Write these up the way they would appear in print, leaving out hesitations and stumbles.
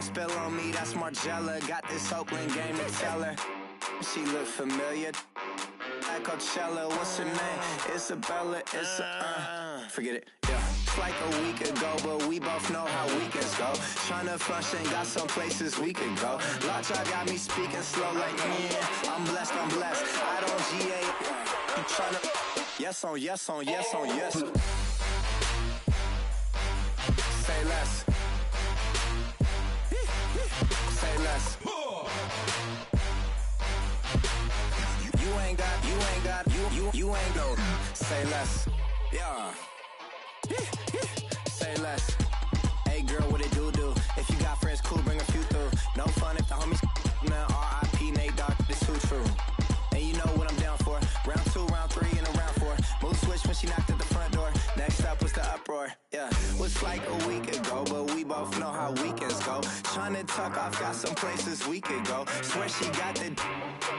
don't spill on me, that's Margella. Got this Oakland game to tell her. She look familiar. Like Coachella, what's her name? Isabella, forget it, yeah. It's like a week ago, but we both know how weekends go. Tryna function, got some places we could go. Lockjaw got me speaking slow like, yeah, I'm blessed. I don't GA, I'm tryna, yes on yes. Say less. Say less. You ain't no. Say less. Yeah. Say less. Hey girl, what it do? If you got friends, cool, bring a few through. No fun if the homies now R.I.P. Nate Dogg, this too true. And you know what I'm down for. Round 2, round 3, and a round 4. Mood switch when she knocked at the front door. Next up was the uproar. Yeah, was like a week ago, but we both know how weekends go. Tryna tuck off, got some places we could go. Swear she got the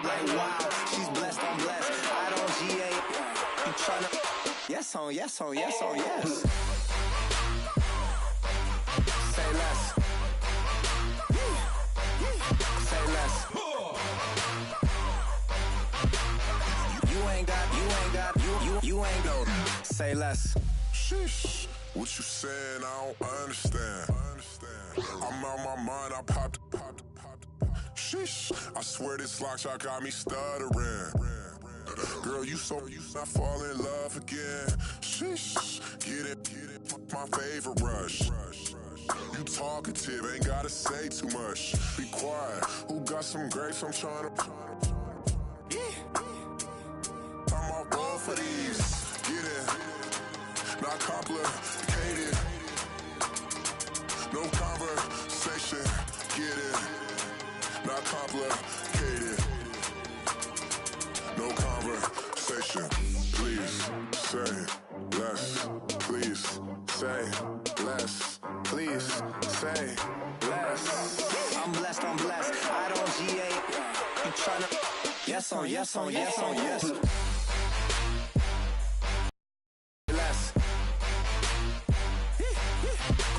like wow, she's blessed, I'm blessed. I don't GA. You tryna yes on yes. Say less. Say less. You ain't no. Say less. Sheesh. What you saying? I don't understand. I'm out my mind. I popped. Sheesh. I swear this lockshot got me stuttering. Girl, you not fall in love again. Sheesh. Get it. My favorite rush. You talkative, ain't gotta say too much. Be quiet. Who got some grapes? I'm trying to. I'm all roll for these. Get it. Not complicated. No conversation. Get it. Not complicated. No conversation. Please say less. Please say less. Please say less. I'm blessed. I don't GA. You tryna yes on yes. Less.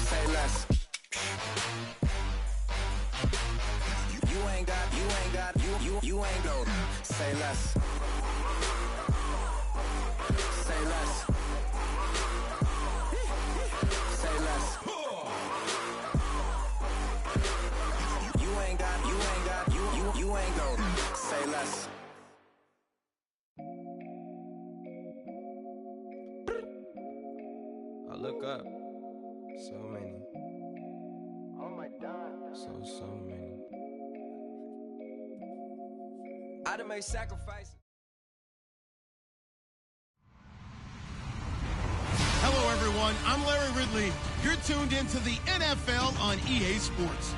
Say less. You ain't no. Say less. Say less. Say less. You ain't no. Say less. I look up. So many. Oh my God. So many. I done made sacrifices. Hello, everyone. I'm Larry Ridley. You're tuned into the NFL on EA Sports.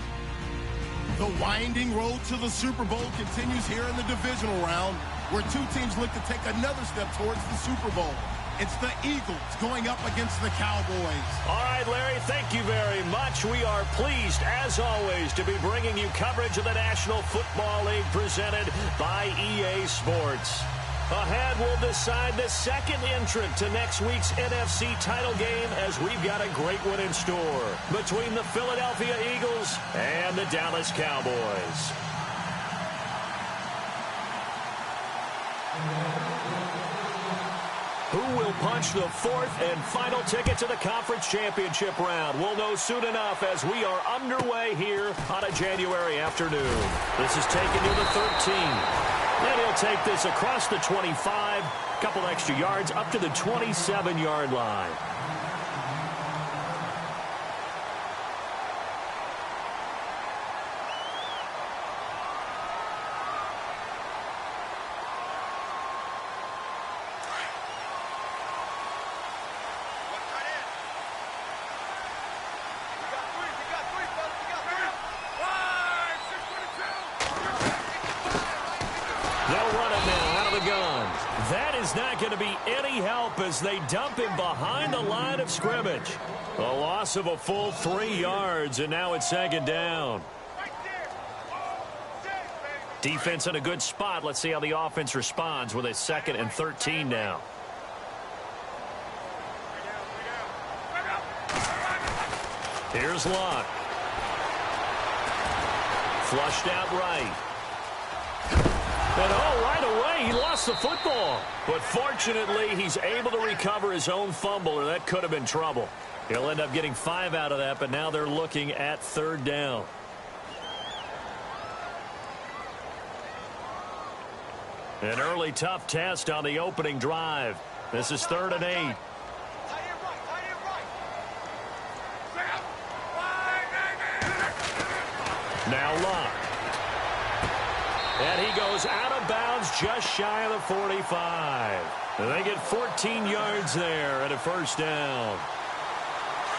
The winding road to the Super Bowl continues here in the divisional round, where two teams look to take another step towards the Super Bowl. It's the Eagles going up against the Cowboys. All right, Larry, thank you very much. We are pleased, as always, to be bringing you coverage of the National Football League presented by EA Sports. Ahead, we'll decide the second entrant to next week's NFC title game, as we've got a great one in store between the Philadelphia Eagles and the Dallas Cowboys. Who will punch the fourth and final ticket to the conference championship round? We'll know soon enough as we are underway here on a January afternoon. This is taking you to 13. And he'll take this across the 25, couple extra yards up to the 27-yard line. Not going to be any help as they dump him behind the line of scrimmage. A loss of a full 3 yards, and now it's second down. Defense in a good spot. Let's see how the offense responds with a 2nd and 13 now. Here's Locke. Flushed out right. And right away, he lost the football. But fortunately, he's able to recover his own fumble, or that could have been trouble. He'll end up getting 5 out of that, but now they're looking at 3rd down. An early tough test on the opening drive. This is 3rd and 8. Now Locke. And he goes out of bounds just shy of the 45. And they get 14 yards there at a 1st down.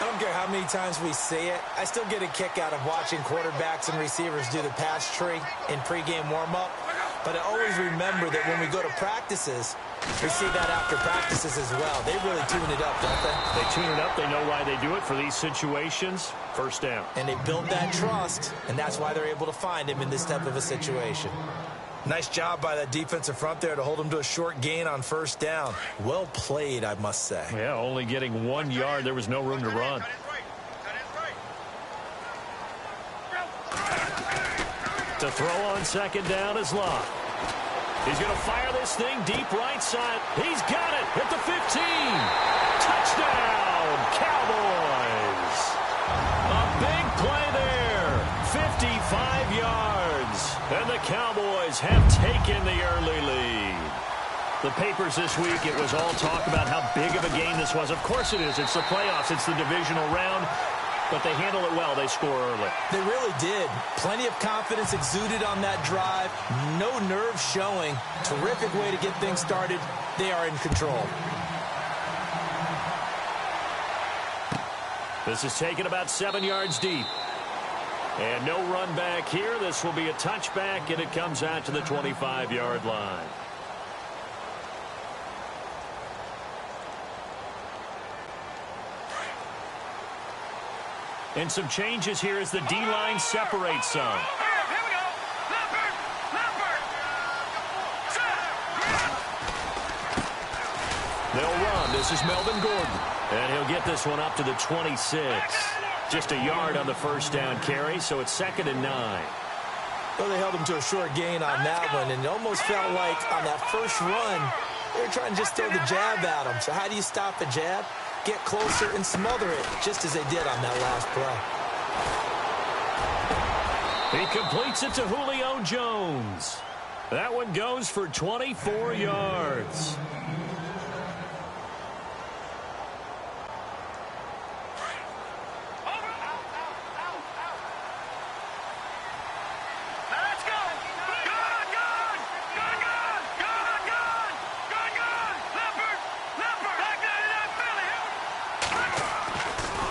I don't care how many times we see it. I still get a kick out of watching quarterbacks and receivers do the pass tree in pregame warm-up. But I always remember that when we go to practices, we see that after practices as well. They really tune it up, don't they? They tune it up. They know why they do it for these situations. 1st down. And they build that trust, and that's why they're able to find him in this type of a situation. Nice job by that defensive front there to hold him to a short gain on 1st down. Well played, I must say. Yeah, only getting 1 yard. There was no room to run. To throw on 2nd down is Locke. He's going to fire this thing deep right side. He's got it at the 15. Touchdown, Cowboys. A big play there. 55 yards. And the Cowboys have taken the early lead. The papers this week, it was all talk about how big of a game this was. Of course it is. It's the playoffs. It's the divisional round. But they handle it well. They score early. They really did. Plenty of confidence exuded on that drive. No nerves showing. Terrific way to get things started. They are in control. This is taken about 7 yards deep. And no run back here. This will be a touchback, and it comes out to the 25-yard line. And some changes here as the D-line separates some. They'll run. This is Melvin Gordon. And he'll get this one up to the 26. Just a yard on the 1st down carry, so it's 2nd and 9. Well, they held him to a short gain on that one, and it almost felt like on that first run, they were trying to just throw the jab at him. So how do you stop the jab? Get closer and smother it, just as they did on that last play. He completes it to Julio Jones. That one goes for 24 yards.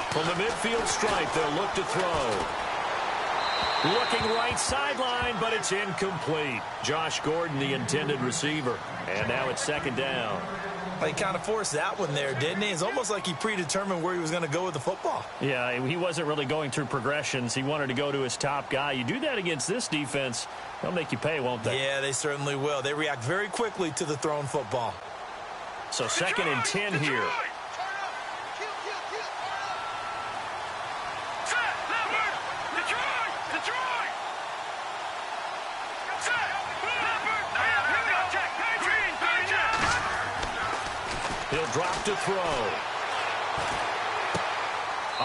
From the midfield stripe, they'll look to throw. Looking right sideline, but it's incomplete. Josh Gordon, the intended receiver. And now it's 2nd down. Well, he kind of forced that one there, didn't he? It's almost like he predetermined where he was going to go with the football. Yeah, he wasn't really going through progressions. He wanted to go to his top guy. You do that against this defense, they'll make you pay, won't they? Yeah, they certainly will. They react very quickly to the thrown football. So 2nd and 10 here. He'll drop to throw.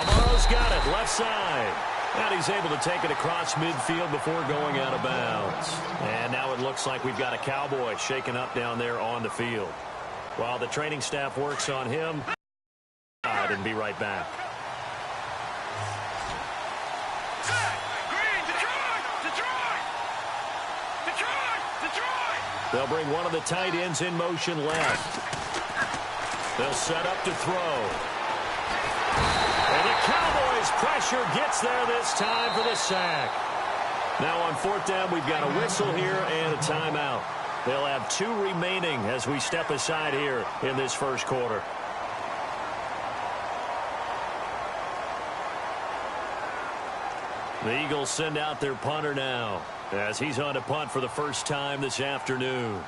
Amaro's got it, left side. And he's able to take it across midfield before going out of bounds. And now it looks like we've got a Cowboy shaken up down there on the field. While the training staff works on him, and be right back. They'll bring one of the tight ends in motion left. They'll set up to throw. And the Cowboys' pressure gets there this time for the sack. Now on 4th down, we've got a whistle here and a timeout. They'll have 2 remaining as we step aside here in this 1st quarter. The Eagles send out their punter now as he's on to punt for the first time this afternoon.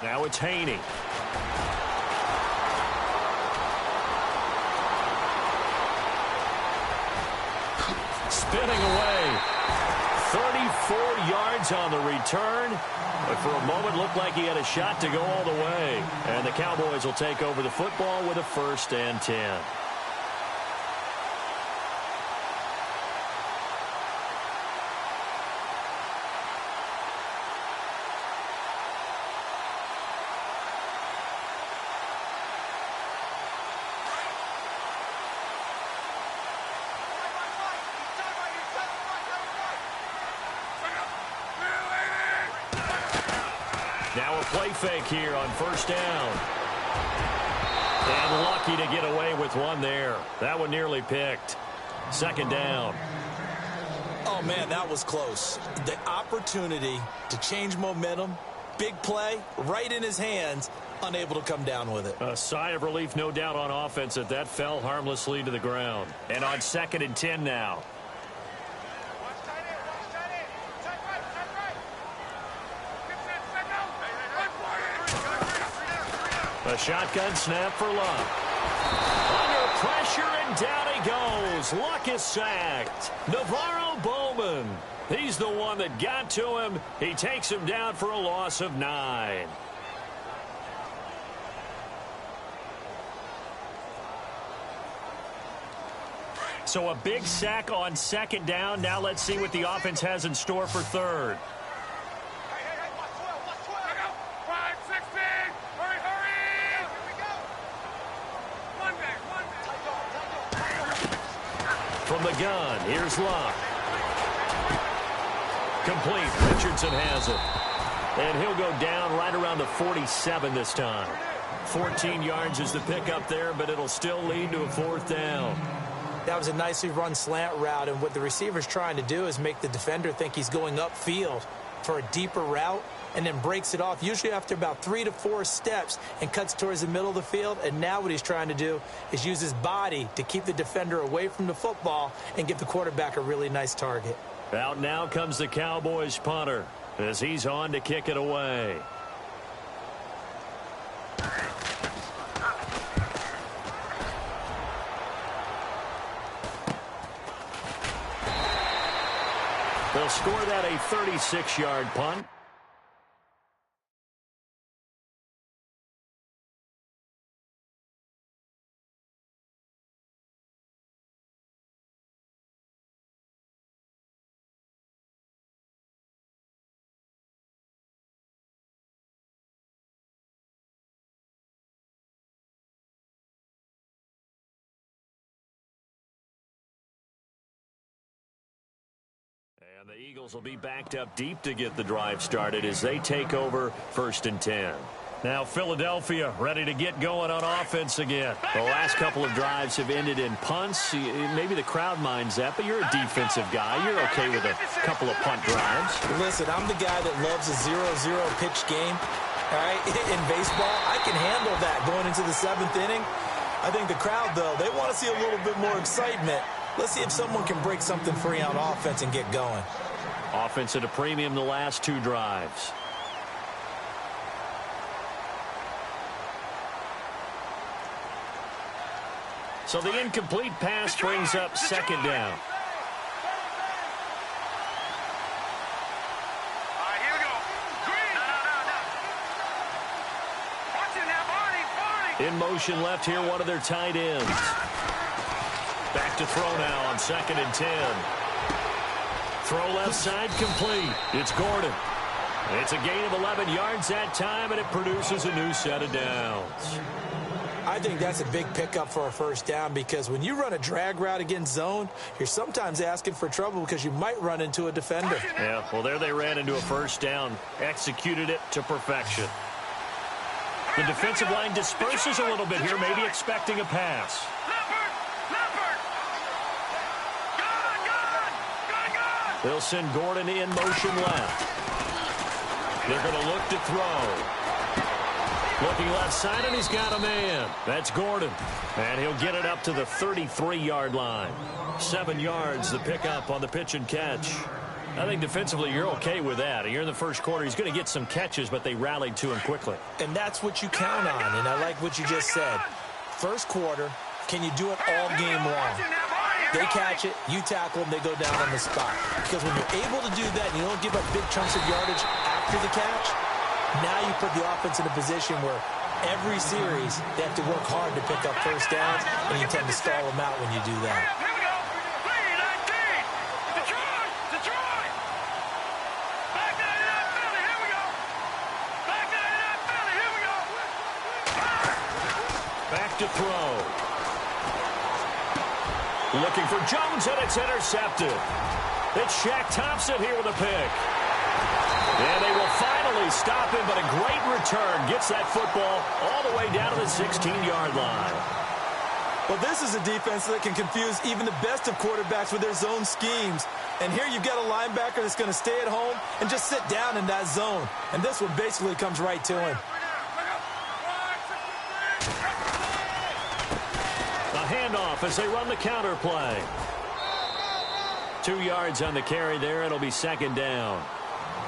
Now it's Haney. Spinning away. 34 yards on the return. But for a moment, looked like he had a shot to go all the way. And the Cowboys will take over the football with a 1st and 10. Now a play fake here on 1st down. And lucky to get away with one there. That one nearly picked. 2nd down. Oh, man, that was close. The opportunity to change momentum, big play, right in his hands, unable to come down with it. A sigh of relief, no doubt, on offense that that fell harmlessly to the ground. And on 2nd and 10 now. A shotgun snap for Luck. Under pressure, and down he goes. Luck is sacked. Navarro Bowman. He's the one that got to him. He takes him down for a loss of 9. So a big sack on 2nd down. Now let's see what the offense has in store for 3rd. From the gun, here's Luck. Complete. Richardson has it. And he'll go down right around the 47 this time. 14 yards is the pickup there, but it'll still lead to a 4th down. That was a nicely run slant route, and what the receiver's trying to do is make the defender think he's going upfield for a deeper route, and then breaks it off, usually after about 3 to 4 steps, and cuts towards the middle of the field. And now what he's trying to do is use his body to keep the defender away from the football and give the quarterback a really nice target. Out now comes the Cowboys punter as he's on to kick it away. They'll score that a 36-yard punt. And the Eagles will be backed up deep to get the drive started as they take over 1st and 10. Now Philadelphia ready to get going on offense again. The last couple of drives have ended in punts. Maybe the crowd minds that, but you're a defensive guy. You're okay with a couple of punt drives. Listen, I'm the guy that loves a 0-0 pitch game. All right, in baseball, I can handle that going into the 7th inning. I think the crowd, though, they want to see a little bit more excitement. Let's see if someone can break something free on offense and get going. Offense at a premium the last 2 drives. So the incomplete pass brings up 2nd down. In motion left here, one of their tight ends. Back to throw now on 2nd and 10. Throw left side complete. It's Gordon. It's a gain of 11 yards that time, and it produces a new set of downs. I think that's a big pickup for a 1st down, because when you run a drag route against zone, you're sometimes asking for trouble because you might run into a defender. Yeah, well, there they ran into a 1st down. Executed it to perfection. The defensive line disperses a little bit here, maybe expecting a pass. They'll send Gordon in motion left. They're going to look to throw. Looking left side, and he's got a man. That's Gordon. And he'll get it up to the 33-yard line. 7 yards, the pickup on the pitch and catch. I think defensively you're okay with that. You're in the first quarter. He's going to get some catches, but they rallied to him quickly. And that's what you count on, and I like what you just said. First quarter, can you do it all game long? They catch it, you tackle them, they go down on the spot. Because when you're able to do that and you don't give up big chunks of yardage after the catch, now you put the offense in a position where every series they have to work hard to pick up first downs, and you tend to stall them out when you do that. Back to throw. Looking for Jones, and it's intercepted. It's Shaq Thompson here with a pick. And they will finally stop him, but a great return gets that football all the way down to the 16-yard line. Well, this is a defense that can confuse even the best of quarterbacks with their zone schemes. And here you've got a linebacker that's going to stay at home and just sit down in that zone. And this one basically comes right to him. Handoff as they run the counter play. 2 yards on the carry there. It'll be second down.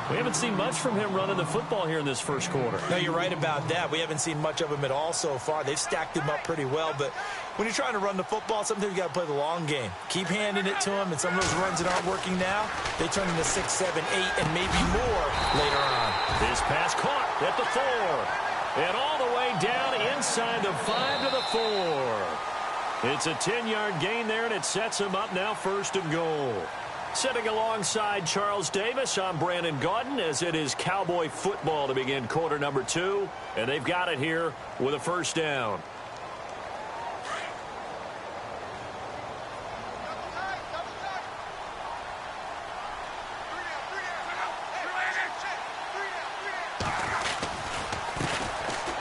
We haven't seen much from him running the football here in this first quarter. No, you're right about that. We haven't seen much of him at all so far. They've stacked him up pretty well, but when you're trying to run the football, sometimes you got to play the long game. Keep handing it to him, and some of those runs that aren't working now, they turn into 6, 7, 8, and maybe more later on. This pass caught at the 4. And all the way down inside the 5 to the 4. It's a 10-yard gain there, and it sets him up now first and goal. Sitting alongside Charles Davis, I'm Brandon Gaudin, as it is Cowboy football to begin quarter number 2. And they've got it here with a first down.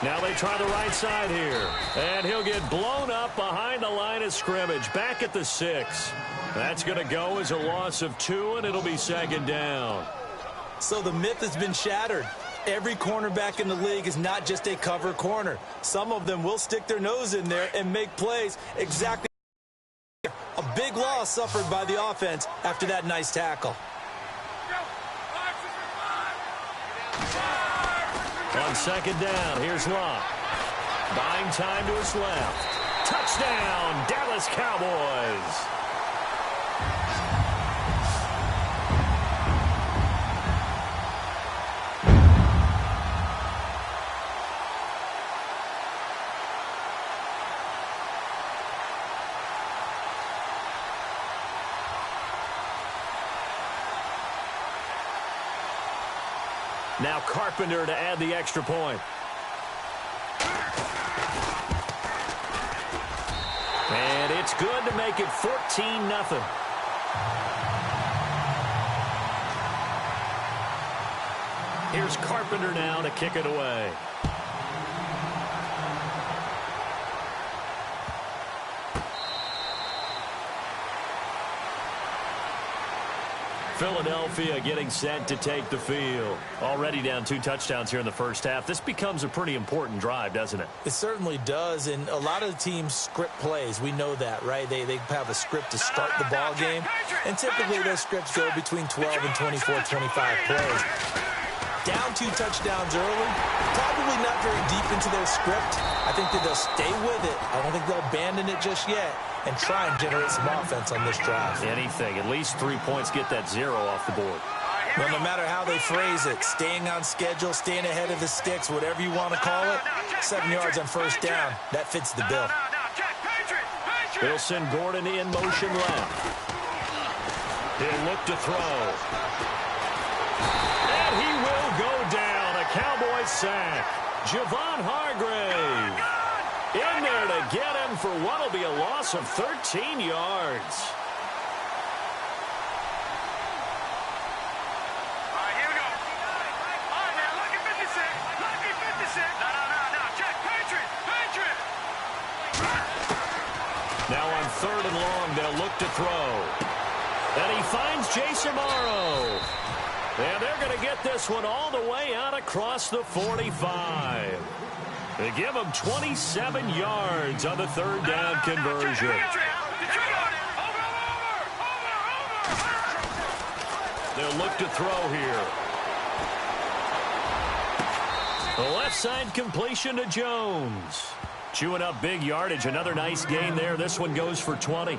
Now they try the right side here. And he'll get blown up behind the line of scrimmage. Back at the 6. That's going to go as a loss of 2, and it'll be second down. So the myth has been shattered. Every cornerback in the league is not just a cover corner. Some of them will stick their nose in there and make plays exactly. A big loss suffered by the offense after that nice tackle. On second down, here's Locke. Buying time to his left. Touchdown, Dallas Cowboys. Now Carpenter to add the extra point. And it's good to make it 14-0. Here's Carpenter now to kick it away. Philadelphia getting set to take the field. Already down 2 touchdowns here in the first half. This becomes a pretty important drive, doesn't it? It certainly does, and a lot of the teams script plays. We know that, right? They have a script to start the ball game, and typically those scripts go between 12 and 24, 25 plays. Down 2 touchdowns early, probably not very deep into their script. I think that they'll stay with it. I don't think they'll abandon it just yet and try and generate some offense on this drive. Anything. At least 3 points, get that 0 off the board. Well, no matter how they phrase it, staying on schedule, staying ahead of the sticks, whatever you want to call it, 7 yards on first down, that fits the bill. They'll send Gordon in motion left. He'll look to throw. And he will go down. A Cowboy sack. Javon Hargrave in there to get him for what will be a loss of 13 yards. Now on 3rd and long, they'll look to throw. And he finds Jason Morrow. And they're going to get this one all the way out across the 45. They give him 27 yards on the 3rd down conversion. They'll look to throw here. The left side completion to Jones. Chewing up big yardage. Another nice gain there. This one goes for 20.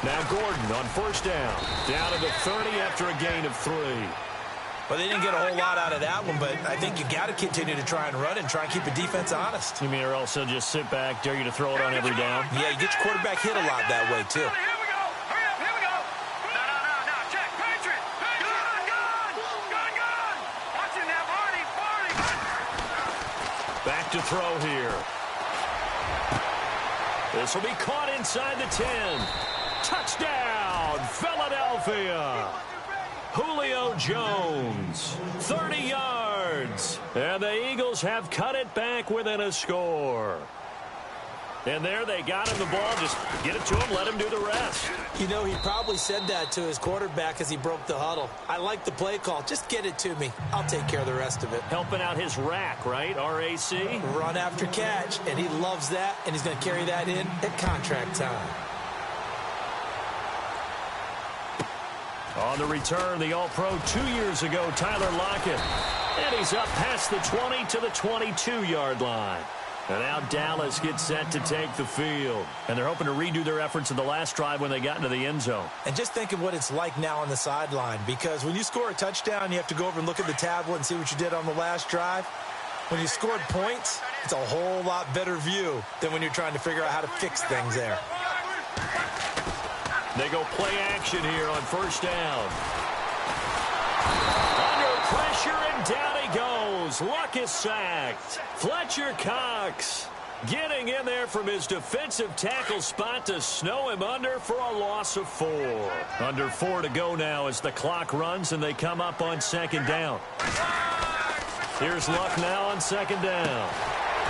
Now Gordon on first down. Down to the 30 after a gain of 3. Well, they didn't get a whole lot out of that one, but I think you got to continue to try and run and try and keep the defense honest. You mean or else they'll just sit back, dare you to throw it on every down? Yeah, you get your quarterback hit a lot that way, too. Back to throw here. This will be caught inside the 10. Touchdown, Philadelphia. Julio Jones, 30 yards. And the Eagles have cut it back within a score. And there they got him the ball. Just get it to him, let him do the rest. You know, he probably said that to his quarterback as he broke the huddle. I like the play call. Just get it to me. I'll take care of the rest of it. Helping out his rack, right? R-A-C? Run after catch, and he loves that, and he's going to carry that in at contract time. On the return, the All-Pro 2 years ago, Tyler Lockett. And he's up past the 20 to the 22-yard line. And now Dallas gets set to take the field. And they're hoping to redo their efforts in the last drive when they got into the end zone. And just think of what it's like now on the sideline. Because when you score a touchdown, you have to go over and look at the tablet and see what you did on the last drive. When you scored points, it's a whole lot better view than when you're trying to figure out how to fix things there. They go play action here on first down. Under pressure, and down he goes. Luck is sacked. Fletcher Cox getting in there from his defensive tackle spot to snow him under for a loss of 4. Under 4 to go now as the clock runs and they come up on second down. Here's Luck now on second down.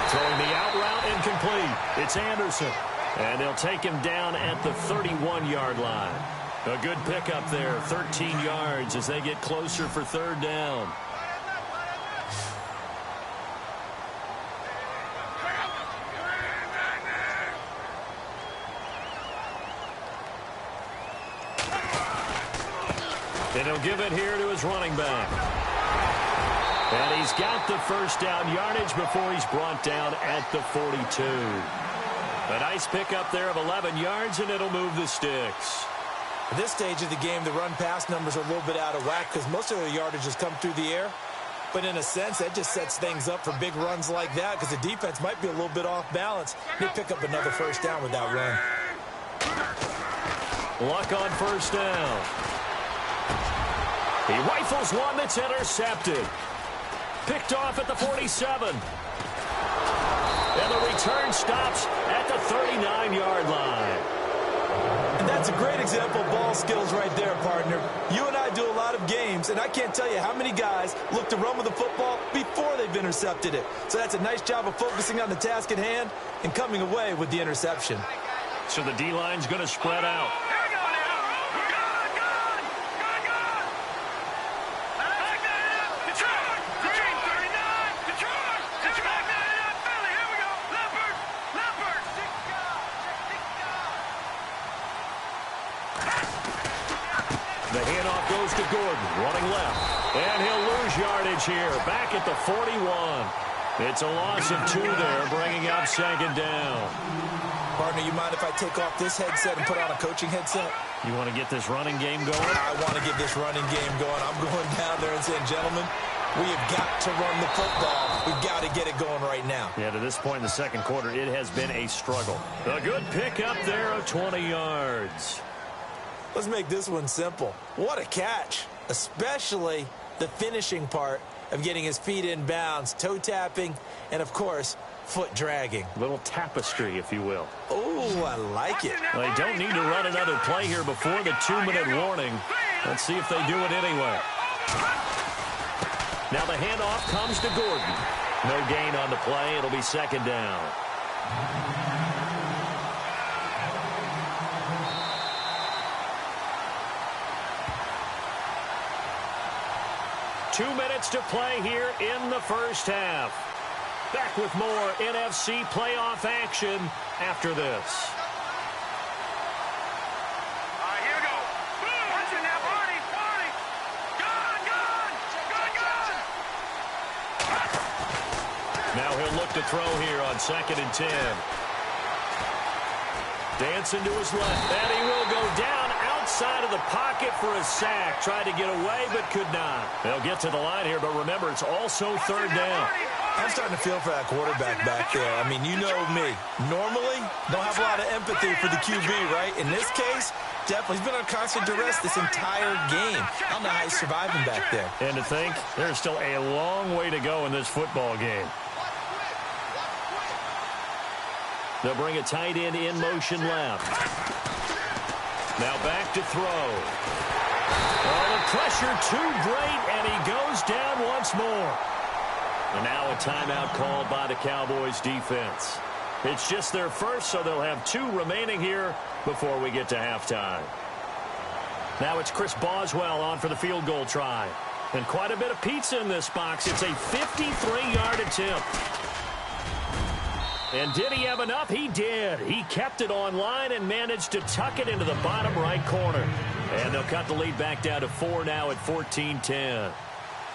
Throwing the out route incomplete. It's Anderson. And they'll take him down at the 31-yard line. A good pickup there, 13 yards as they get closer for third down. And he'll give it here to his running back. And he's got the first down yardage before he's brought down at the 42. A nice pickup there of 11 yards, and it'll move the sticks. At this stage of the game, the run-pass numbers are a little bit out of whack because most of their yardage has come through the air. But in a sense, that just sets things up for big runs like that because the defense might be a little bit off balance. They pick up another first down with that run. Luck on first down. He rifles one that's intercepted. Picked off at the 47. And the return stops at the 39-yard line. And that's a great example of ball skills right there, partner. You and I do a lot of games, and I can't tell you how many guys look to run with the football before they've intercepted it. So that's a nice job of focusing on the task at hand and coming away with the interception. So the D-line's going to spread out. The handoff goes to Gordon, running left. And he'll lose yardage here, back at the 41. It's a loss of 2 there, bringing up second down. Partner, you mind if I take off this headset and put on a coaching headset? You want to get this running game going? I want to get this running game going. I'm going down there and saying, gentlemen, we have got to run the football. We've got to get it going right now. Yeah, to this point in the second quarter, it has been a struggle. A good pickup there of 20 yards. Let's make this one simple. What a catch, especially the finishing part of getting his feet in bounds, toe tapping, and, of course, foot dragging. A little tapestry, if you will. Oh, I like it. Well, they don't need to run another play here before the 2-minute warning. Let's see if they do it anyway. Now the handoff comes to Gordon. No gain on the play. It'll be second down. 2 minutes to play here in the first half. Back with more NFC playoff action after this. Here we go. Watching now, Barney. Gone. Now he'll look to throw here on 2nd and 10. Dancing to his left, and he will go down outside of the pocket for a sack. Tried to get away, but could not. They'll get to the line here, but remember, it's also 3rd down. I'm starting to feel for that quarterback back there. I mean, you know me. Normally, don't have a lot of empathy for the QB, right? In this case, definitely. He's been on constant duress this entire game. I don't know how he's surviving back there. And to think, there's still a long way to go in this football game. They'll bring a tight end in motion left. Now back to throw. Oh, the pressure too great, and he goes down once more. And now a timeout called by the Cowboys defense. It's just their first, so they'll have 2 remaining here before we get to halftime. Now it's Chris Boswell on for the field goal try. And quite a bit of pizza in this box. It's a 53-yard attempt. And did he have enough? He did. He kept it on line and managed to tuck it into the bottom right corner. And they'll cut the lead back down to 4 now at 14-10. A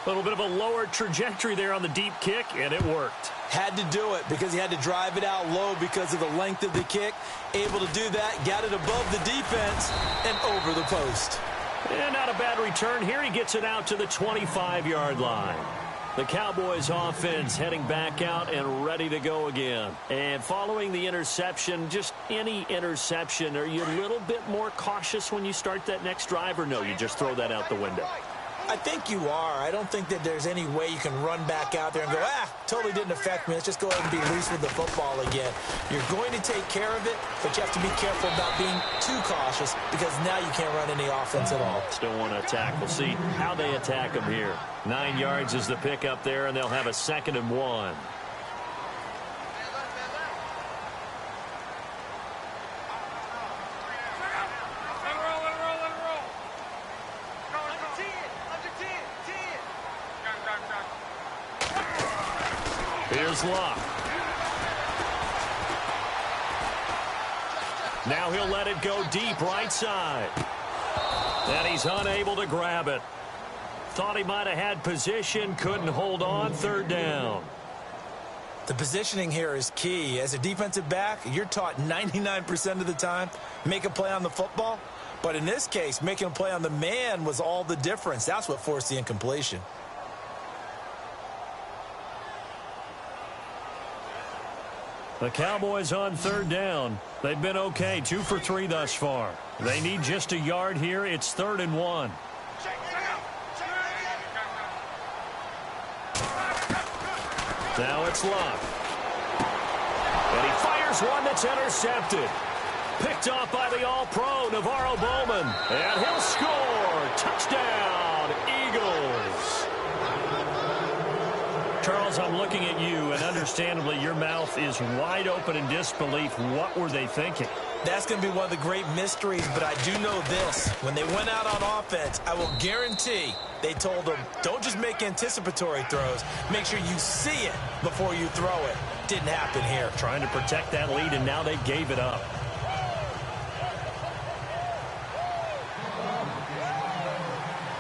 little bit of a lower trajectory there on the deep kick, and it worked. Had to do it because he had to drive it out low because of the length of the kick. Able to do that, got it above the defense and over the post. And not a bad return here. He gets it out to the 25-yard line. The Cowboys offense heading back out and ready to go again. And following the interception, just any interception, are you a little bit more cautious when you start that next drive, or no, you just throw that out the window? I think you are. I don't think that there's any way you can run back out there and go, totally didn't affect me. Let's just go ahead and be loose with the football again. You're going to take care of it, but you have to be careful about being too cautious because now you can't run any offense at all. Still want to attack. We'll see how they attack them here. 9 yards is the pick up there, and they'll have a 2nd and 1. Here's Luck. Now he'll let it go deep right side. And he's unable to grab it. Thought he might have had position, couldn't hold on. 3rd down. The positioning here is key. As a defensive back, you're taught 99% of the time, make a play on the football. But in this case, making a play on the man was all the difference. That's what forced the incompletion. The Cowboys on 3rd down. They've been okay, 2 for 3 thus far. They need just a yard here. It's 3rd and 1. Now it's Luck. And he fires one that's intercepted. Picked off by the All-Pro, Navarro Bowman. And he'll score. Touchdown, Eagles. Charles, I'm looking at you, and understandably, your mouth is wide open in disbelief. What were they thinking? That's going to be one of the great mysteries, but I do know this. When they went out on offense, I will guarantee they told them, don't just make anticipatory throws. Make sure you see it before you throw it. Didn't happen here. Trying to protect that lead, and now they gave it up.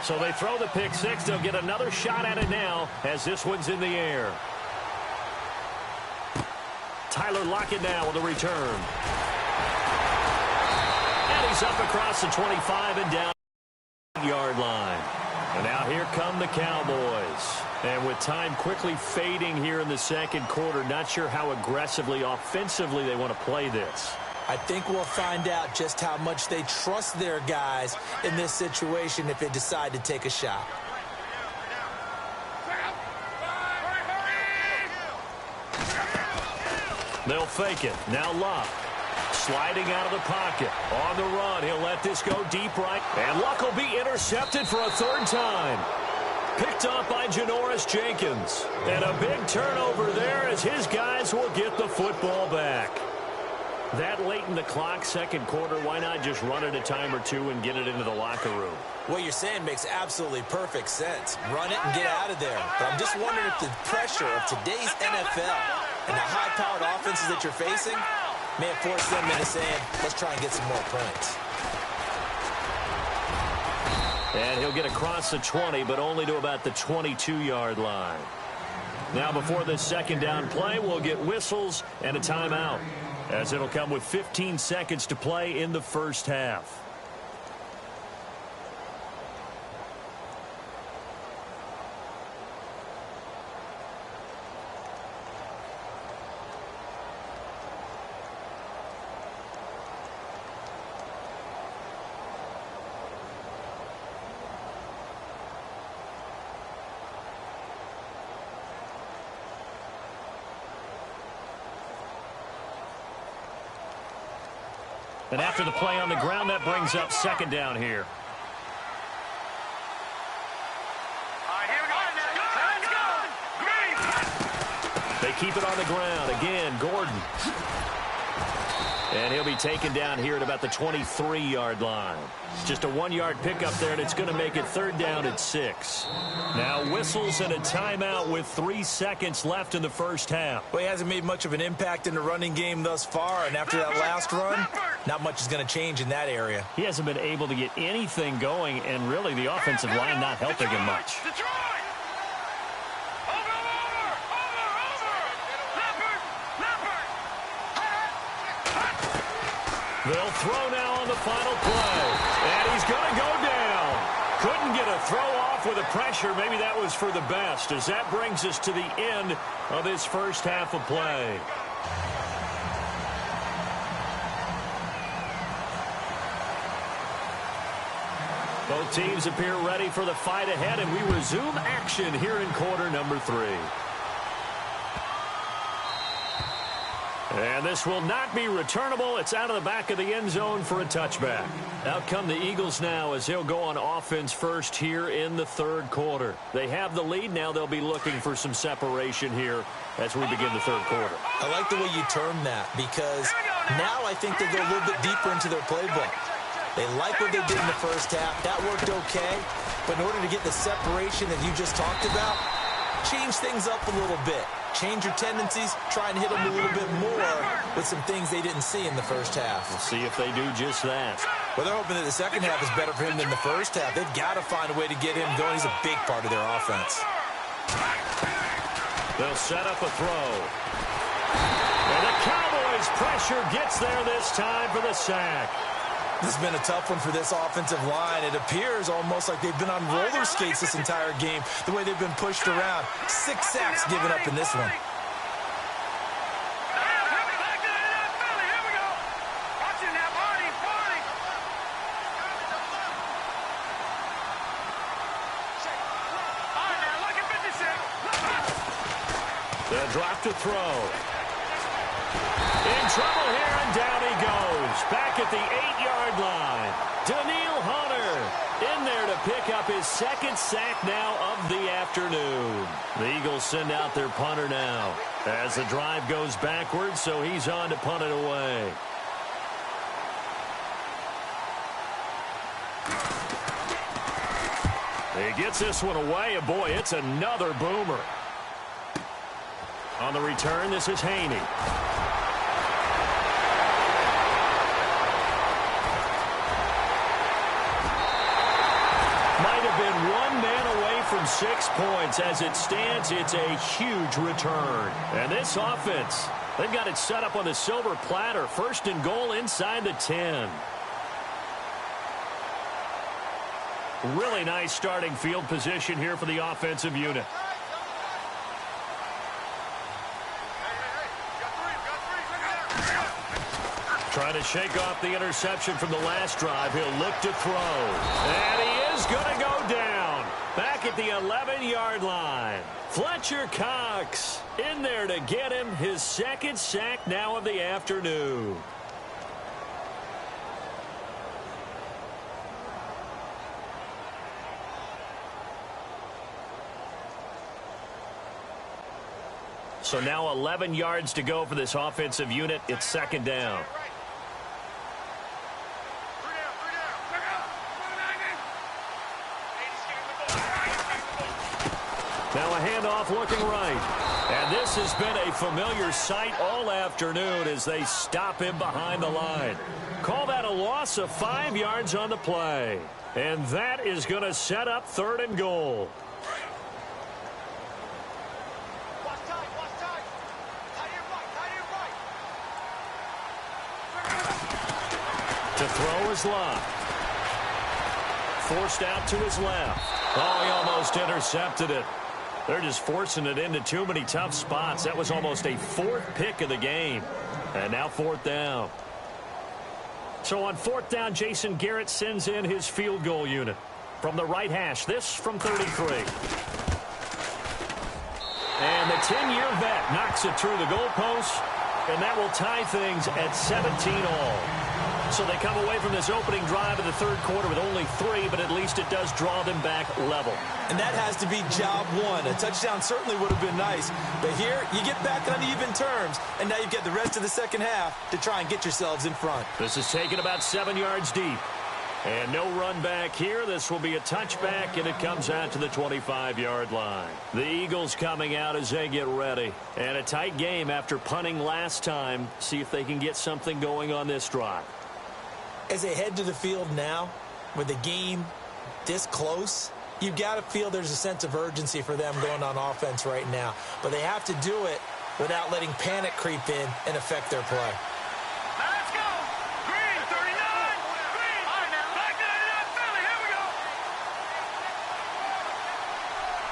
So they throw the pick six. They'll get another shot at it now as this one's in the air. Tyler Lockett now with a return. And he's up across the 25 and down the yard line. And now here come the Cowboys. And with time quickly fading here in the second quarter, not sure how aggressively, offensively they want to play this. I think we'll find out just how much they trust their guys in this situation if they decide to take a shot. They'll fake it. Now Luck. Sliding out of the pocket. On the run. He'll let this go deep right. And Luck will be intercepted for a third time. Picked off by Janoris Jenkins. And a big turnover there as his guys will get the football back. That late in the clock, second quarter, why not just run it a time or two and get it into the locker room? What you're saying makes absolutely perfect sense. Run it and get out of there. But I'm just wondering if the pressure of today's NFL and the high-powered offenses that you're facing may have forced them into saying, let's try and get some more points. And he'll get across the 20, but only to about the 22-yard line. Now before this second down play, we'll get whistles and a timeout, as it'll come with 15 seconds to play in the first half. And after the play on the ground, that brings up second down here. They keep it on the ground. Again, Gordon. And he'll be taken down here at about the 23-yard line. It's just a 1-yard pickup there, and it's going to make it third down at 6. Now whistles and a timeout with 3 seconds left in the first half. Well, he hasn't made much of an impact in the running game thus far, and after that last run, not much is going to change in that area. He hasn't been able to get anything going, and really the offensive line not helping him much. They'll throw now on the final play. And he's going to go down. Couldn't get a throw off with the pressure. Maybe that was for the best, as that brings us to the end of this first half of play. Both teams appear ready for the fight ahead, and we resume action here in quarter number 3. And this will not be returnable. It's out of the back of the end zone for a touchback. Out come the Eagles now as they'll go on offense first here in the third quarter. They have the lead. Now they'll be looking for some separation here as we begin the third quarter. I like the way you termed that, because now I think they go a little bit deeper into their playbook. They like what they did in the first half. That worked okay. But in order to get the separation that you just talked about, change things up a little bit. Change your tendencies, try and hit them a little bit more with some things they didn't see in the first half. We'll see if they do just that. Well, they're hoping that the second half is better for him than the first half. They've got to find a way to get him going. He's a big part of their offense. They'll set up a throw. And the Cowboys' pressure gets there this time for the sack. This has been a tough one for this offensive line. It appears almost like they've been on roller skates this entire game, the way they've been pushed around. 6 sacks given up in this one. The drop to throw. In trouble here, and down he goes. Back at the 8-yard line. Daniil Hunter in there to pick up his second sack now of the afternoon. The Eagles send out their punter now as the drive goes backwards, so he's on to punt it away. He gets this one away, and boy, it's another boomer. On the return, this is Haney. Might have been one man away from 6 points. As it stands, it's a huge return. And this offense, they've got it set up on the silver platter. First and goal inside the 10. Really nice starting field position here for the offensive unit. Trying to shake off the interception from the last drive. He'll look to throw. And he is going to go down. Back at the 11-yard line. Fletcher Cox in there to get him his second sack now of the afternoon. So now 11 yards to go for this offensive unit. It's second down. Now a handoff looking right. And this has been a familiar sight all afternoon as they stop him behind the line. Call that a loss of 5 yards on the play. And that is going to set up 3rd and goal. To throw is Love. Forced out to his left. Oh, he almost intercepted it. They're just forcing it into too many tough spots. That was almost a 4th pick of the game. And now 4th down. So on 4th down, Jason Garrett sends in his field goal unit. From the right hash, this from 33. And the 10-year vet knocks it through the goalpost. And that will tie things at 17 all. So they come away from this opening drive of the 3rd quarter with only 3, but at least it does draw them back level. And that has to be job 1. A touchdown certainly would have been nice. But here, you get back on even terms, and now you get the rest of the second half to try and get yourselves in front. This is taken about 7 yards deep. And no run back here. This will be a touchback, and it comes out to the 25-yard line. The Eagles coming out as they get ready. And a tight game after punting last time. See if they can get something going on this drive. As they head to the field now, with the game this close, you've got to feel there's a sense of urgency for them going on offense right now. But they have to do it without letting panic creep in and affect their play. Let's go. Green, 39. Green. All right, now. Back to that Philly. Here we go.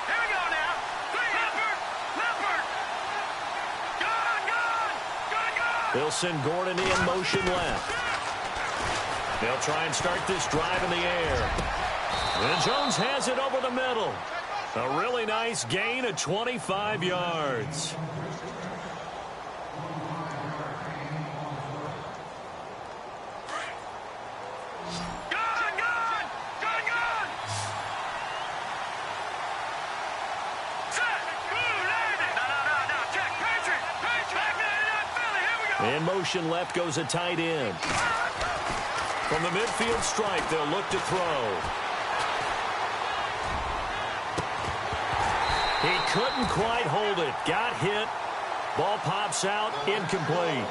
Here we go now. Leopard. Leopard. Gone. They'll send Gordon in motion left. They'll try and start this drive in the air. And Jones has it over the middle. A really nice gain of 25 yards. In motion left goes a tight end. From the midfield stripe, they'll look to throw. He couldn't quite hold it. Got hit. Ball pops out. Incomplete.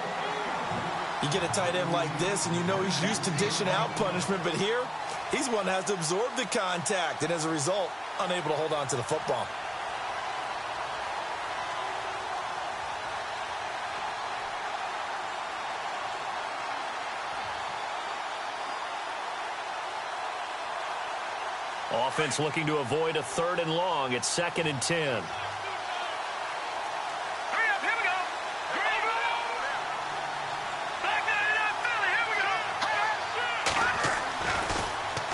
You get a tight end like this, and you know he's used to dishing out punishment. But here, he's one that has to absorb the contact, and as a result, unable to hold on to the football. Offense looking to avoid a 3rd and long. It's 2nd and 10. Hurry up, here we go. Back to that Philly, here we go.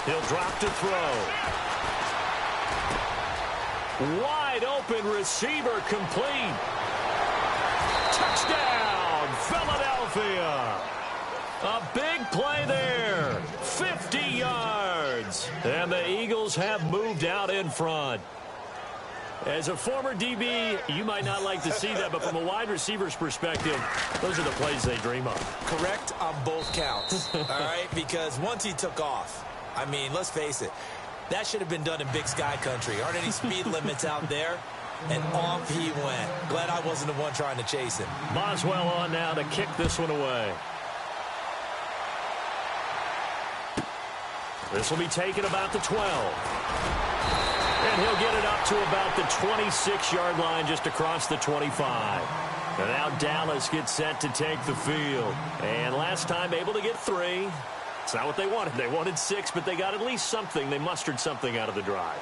He'll drop to throw. Wide open receiver complete. Touchdown, Philadelphia. A big play there. 50 yards. And the Eagles have moved out in front. As a former DB, you might not like to see that, but from a wide receiver's perspective, those are the plays they dream of. Correct on both counts, all right? Because once he took off, I mean, let's face it, that should have been done in Big Sky country. Aren't any speed limits out there? And off he went. Glad I wasn't the one trying to chase him. Boswell on now to kick this one away. This will be taken about the 12. And he'll get it up to about the 26-yard line just across the 25. And now Dallas gets set to take the field. And last time able to get 3. It's not what they wanted. They wanted 6, but they got at least something. They mustered something out of the drive.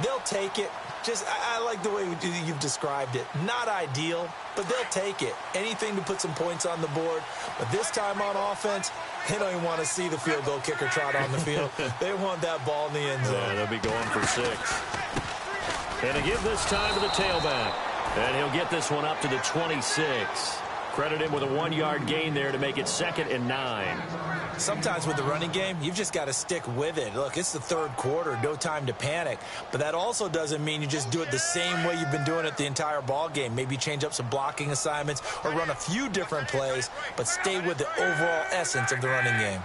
They'll take it. Just, I like the way you've described it. Not ideal, but they'll take it. Anything to put some points on the board. But this time on offense, they don't even want to see the field goal kicker trot on the field. They want that ball in the end zone. Yeah, they'll be going for 6. And to give this time to the tailback. And he'll get this one up to the 26. Credit him with a 1-yard gain there to make it 2nd and 9. Sometimes with the running game, you've just got to stick with it. Look, it's the 3rd quarter, no time to panic. But that also doesn't mean you just do it the same way you've been doing it the entire ball game. Maybe change up some blocking assignments or run a few different plays, but stay with the overall essence of the running game.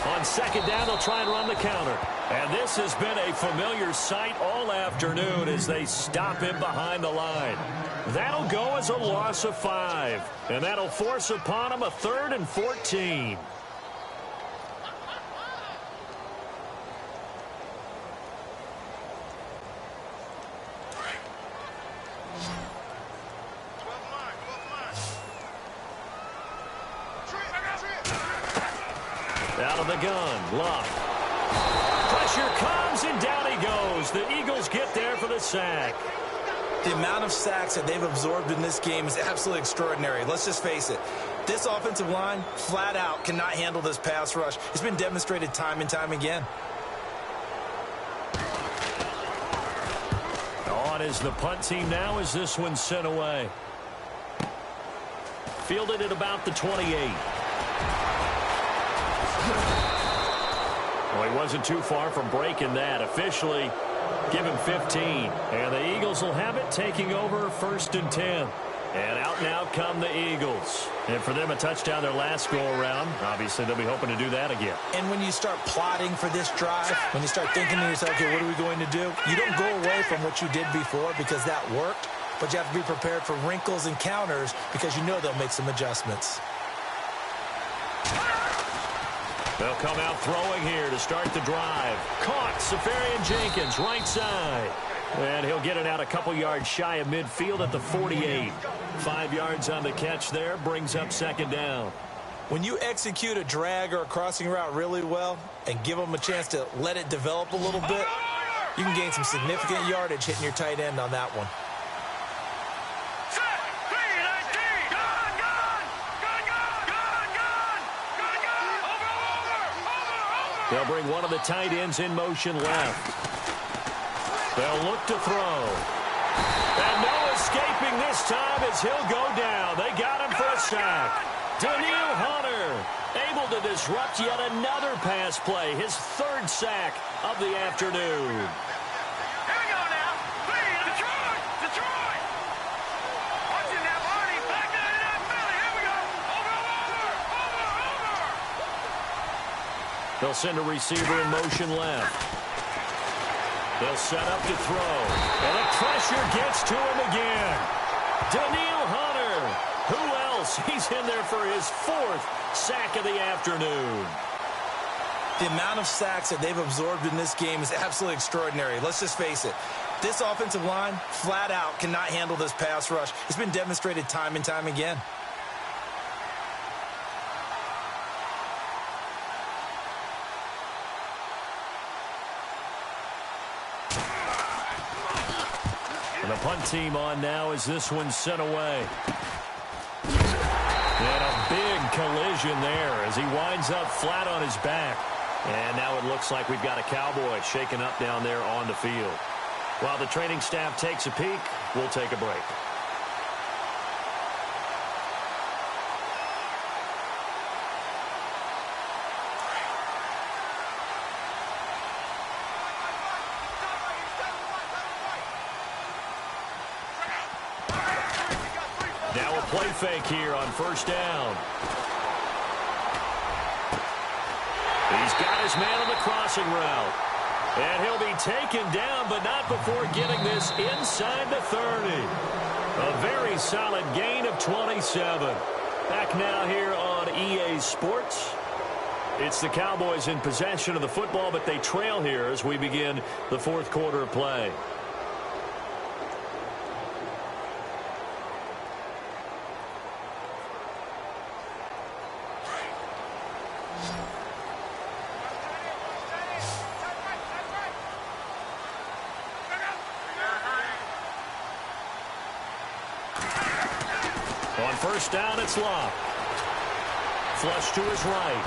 On On second down, they'll try and run the counter. And this has been a familiar sight all afternoon as they stop him behind the line. That'll go as a loss of 5. And that'll force upon him a 3rd and 14. Out of the gun, Luck. Pressure comes, and down he goes. The Eagles get there for the sack. The amount of sacks that they've absorbed in this game is absolutely extraordinary. Let's just face it. This offensive line, flat out, cannot handle this pass rush. It's been demonstrated time and time again. On is the punt team now as this one's sent away. Fielded at about the 28. Well, he wasn't too far from breaking that. Officially, give him 15. And the Eagles will have it, taking over 1st and 10. And out now come the Eagles. And for them, a touchdown their last go-around. Obviously, they'll be hoping to do that again. And when you start plotting for this drive, when you start thinking to yourself, okay, what are we going to do? You don't go away from what you did before because that worked. But you have to be prepared for wrinkles and counters because you know they'll make some adjustments. They'll come out throwing here to start the drive. Caught, Safarian Jenkins, right side. And he'll get it out a couple yards shy of midfield at the 48. 5 yards on the catch there, brings up 2nd down. When you execute a drag or a crossing route really well and give them a chance to let it develop a little bit, you can gain some significant yardage hitting your tight end on that one. They'll bring one of the tight ends in motion left. They'll look to throw. And no escaping this time as he'll go down. They got him for a sack. Daniil Hunter able to disrupt yet another pass play. His 3rd sack of the afternoon. Here we go now. Please, Detroit! Detroit! Watching that body. Back to that belly. Here we go. Over. They'll send a receiver in motion left. They'll set up to throw. And the pressure gets to him again. Daniil Hunter. Who else? He's in there for his 4th sack of the afternoon. The amount of sacks that they've absorbed in this game is absolutely extraordinary. Let's just face it. This offensive line, flat out, cannot handle this pass rush. It's been demonstrated time and time again. And the punt team on now as this one's sent away. And a big collision there as he winds up flat on his back. And now it looks like we've got a Cowboy shaken up down there on the field. While the training staff takes a peek, we'll take a break. Now a play fake here on 1st down. He's got his man on the crossing route. And he'll be taken down, but not before getting this inside the 30. A very solid gain of 27. Back now here on EA Sports. It's the Cowboys in possession of the football, but they trail here as we begin the 4th quarter of play. On 1st down, it's Locke. Flush to his right.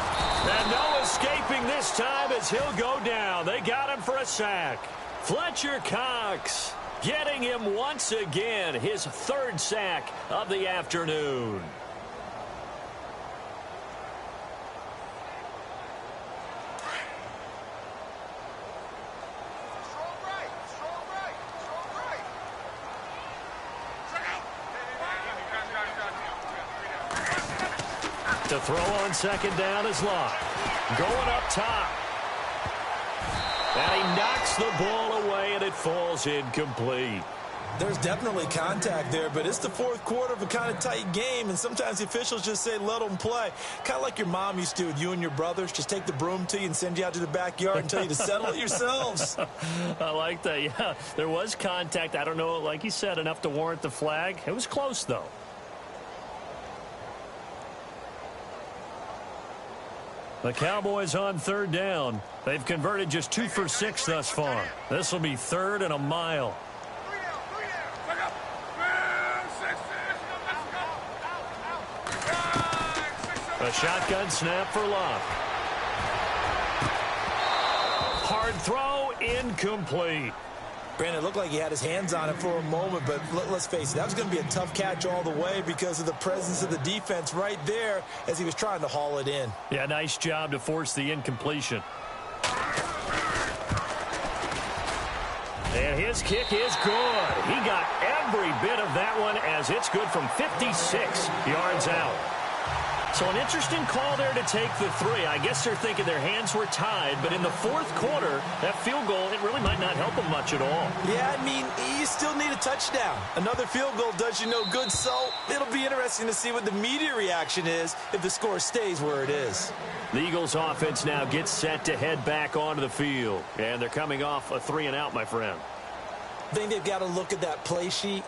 And no escaping this time as he'll go down. They got him for a sack. Fletcher Cox getting him once again. His 3rd sack of the afternoon. To throw on second down is Locke. Going up top. And he knocks the ball away, and it falls incomplete. There's definitely contact there, but it's the fourth quarter of a kind of tight game, and sometimes the officials just say, let them play. Kind of like your mom used to with you and your brothers. Just take the broom to you and send you out to the backyard and tell you to settle it yourselves. I like that, yeah. There was contact. I don't know, like you said, enough to warrant the flag. It was close, though. The Cowboys on third down. They've converted just 2 for 6 thus far. This will be 3rd and a mile. A shotgun snap for Locke. Hard throw, incomplete. Brandon, it looked like he had his hands on it for a moment, but let's face it, that was going to be a tough catch all the way because of the presence of the defense right there as he was trying to haul it in. Yeah, nice job to force the incompletion. And his kick is good. He got every bit of that one as it's good from 56 yards out. So an interesting call there to take the 3. I guess they're thinking their hands were tied, but in the fourth quarter, that field goal, it really might not help them much at all. Yeah, I mean, you still need a touchdown. Another field goal does you no good, so it'll be interesting to see what the media reaction is if the score stays where it is. The Eagles offense now gets set to head back onto the field, and they're coming off a 3-and-out, my friend. I think they've got to look at that play sheet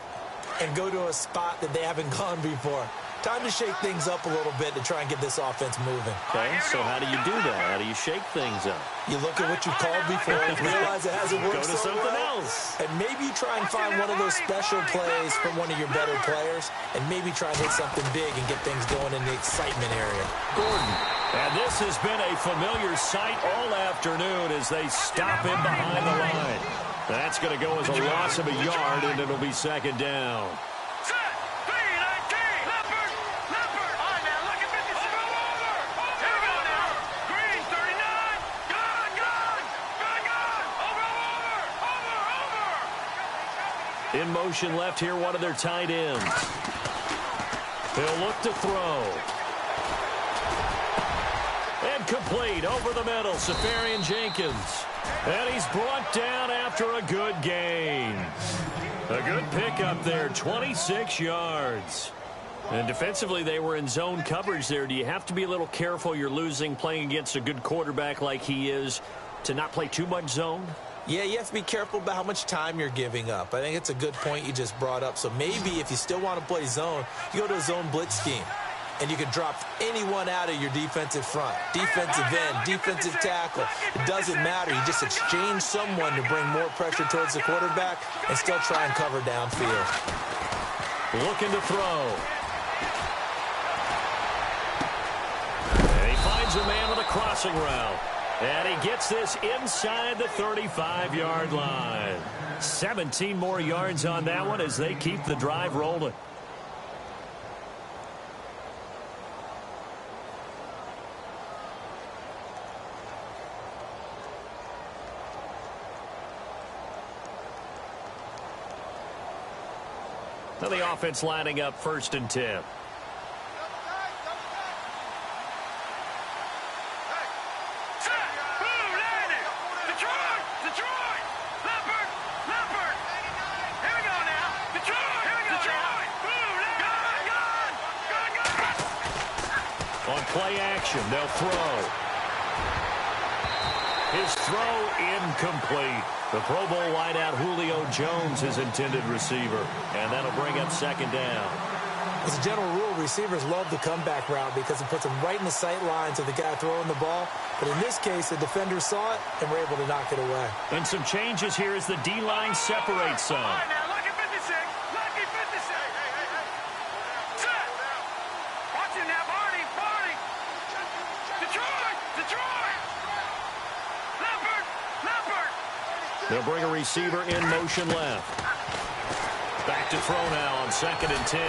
and go to a spot that they haven't gone before. Time to shake things up a little bit to try and get this offense moving. Okay, so how do you do that? How do you shake things up? You look at what you called before and realize it hasn't worked so well. Go to something else. And maybe you try and find one of those special plays from one of your better players and maybe try and hit something big and get things going in the excitement area. Gordon. And this has been a familiar sight all afternoon as they stop him behind the line. That's going to go as a loss of a yard, and it'll be second down. In motion left here, one of their tight ends. He'll look to throw. And complete over the middle, Safarian Jenkins. And he's brought down after a good gain. A good pickup there, 26 yards. And defensively, they were in zone coverage there. Do you have to be a little careful? You're losing playing against a good quarterback like he is to not play too much zone? Yeah, you have to be careful about how much time you're giving up. I think it's a good point you just brought up. So maybe if you still want to play zone, you go to a zone blitz scheme. And you can drop anyone out of your defensive front. Defensive end, defensive tackle. It doesn't matter. You just exchange someone to bring more pressure towards the quarterback and still try and cover downfield. Looking to throw. And he finds a man with a crossing route. And he gets this inside the 35-yard line. 17 more yards on that one as they keep the drive rolling. Now the offense lining up 1st and 10. Play action, they'll throw. His throw incomplete. The Pro Bowl wideout Julio Jones, his intended receiver. And that'll bring up second down. As a general rule, receivers love the comeback route because it puts them right in the sight lines of the guy throwing the ball. But in this case, the defender saw it and were able to knock it away. And some changes here as the D-line separates some. They'll bring a receiver in motion left. Back to throw now on 2nd and 10.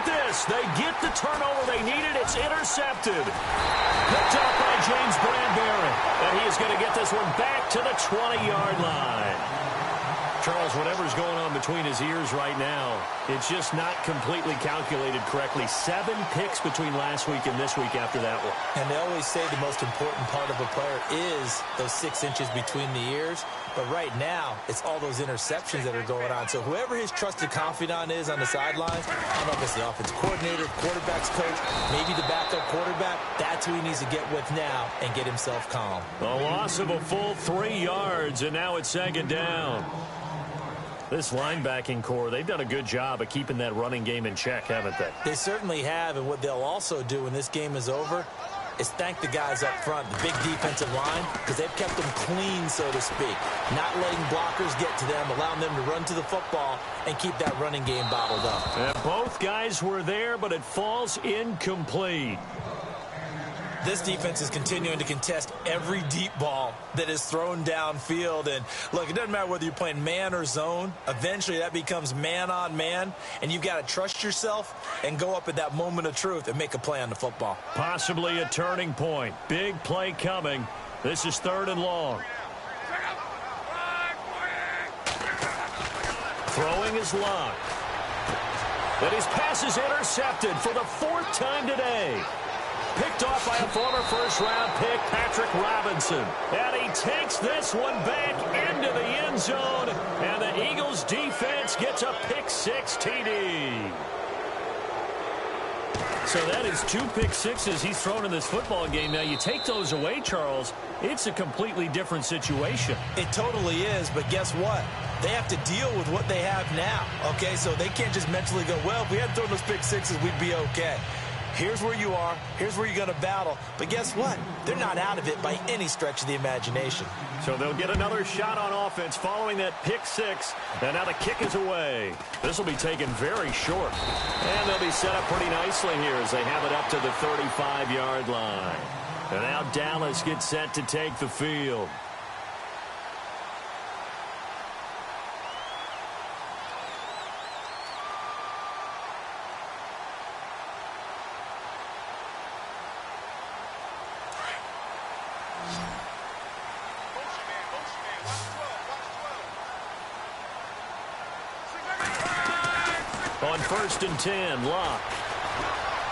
This, they get the turnover they needed. It's intercepted. Picked up by James Bradbury. And he is going to get this one back to the 20-yard line. Charles, whatever's going on between his ears right now, it's just not completely calculated correctly. 7 picks between last week and this week after that one. And they always say the most important part of a player is those 6 inches between the ears. But right now, it's all those interceptions that are going on. So whoever his trusted confidant is on the sidelines, I don't know if it's the offense coordinator, quarterback's coach, maybe the backup quarterback, that's who he needs to get with now and get himself calm. A loss of a full 3 yards, and now it's second down. This linebacking core, they've done a good job of keeping that running game in check, haven't they? They certainly have, and what they'll also do when this game is over is thank the guys up front, the big defensive line, because they've kept them clean, so to speak. Not letting blockers get to them, allowing them to run to the football and keep that running game bottled up. And both guys were there, but it falls incomplete. This defense is continuing to contest every deep ball that is thrown downfield. And, look, it doesn't matter whether you're playing man or zone. Eventually, that becomes man-on-man, and you've got to trust yourself and go up at that moment of truth and make a play on the football. Possibly a turning point. Big play coming. This is 3rd and long. Throwing is Locke. But his pass is intercepted for the 4th time today. Picked off by a former first-round pick, Patrick Robinson. And he takes this one back into the end zone. And the Eagles' defense gets a pick-6 TD. So that is 2 pick-6s he's thrown in this football game. Now, you take those away, Charles, it's a completely different situation. It totally is, but guess what? They have to deal with what they have now, okay? So they can't just mentally go, well, if we hadn't thrown those pick-6s, we'd be okay. Here's where you are. Here's where you're going to battle. But guess what? They're not out of it by any stretch of the imagination. So they'll get another shot on offense following that pick-6. And now the kick is away. This will be taken very short. And they'll be set up pretty nicely here as they have it up to the 35-yard line. And now Dallas gets set to take the field. On 1st and 10, Locke.